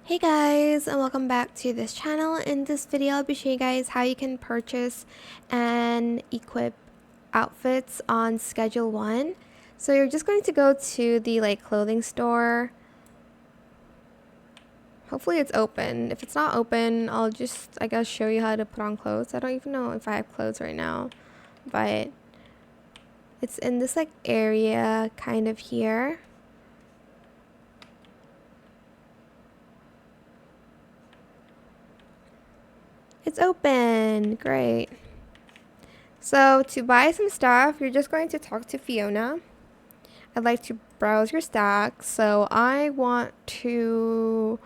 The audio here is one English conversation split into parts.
Hey guys, and welcome back to this channel. In this video I'll be showing you guys how you can purchase and equip outfits on Schedule 1. So you're just going to go to the clothing store. Hopefully it's open. If it's not open, I'll just I guess show you how to put on clothes. I don't even know if I have clothes right now, but it's in this area kind of here. It's open. Great. So to buy some stuff, you're just going to talk to Fiona. I'd like to browse your stack. So I want to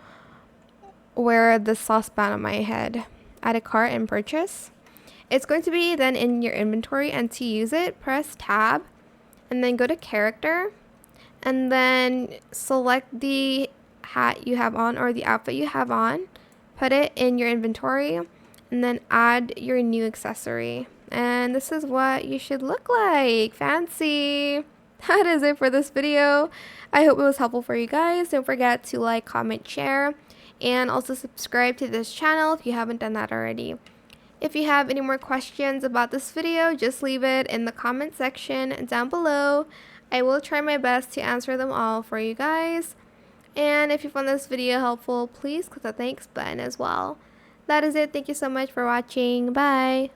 wear the saucepan on my head. Add a cart and purchase. It's going to be then in your inventory, and to use it, press tab and then go to character and then select the hat you have on or the outfit you have on. Put it in your inventory and then add your new accessory. And this is what you should look like. Fancy! That is it for this video. I hope it was helpful for you guys. Don't forget to like, comment, share, and also subscribe to this channel if you haven't done that already. If you have any more questions about this video, just leave it in the comment section down below. I will try my best to answer them all for you guys. And if you found this video helpful, please click the thanks button as well. That is it. Thank you so much for watching. Bye.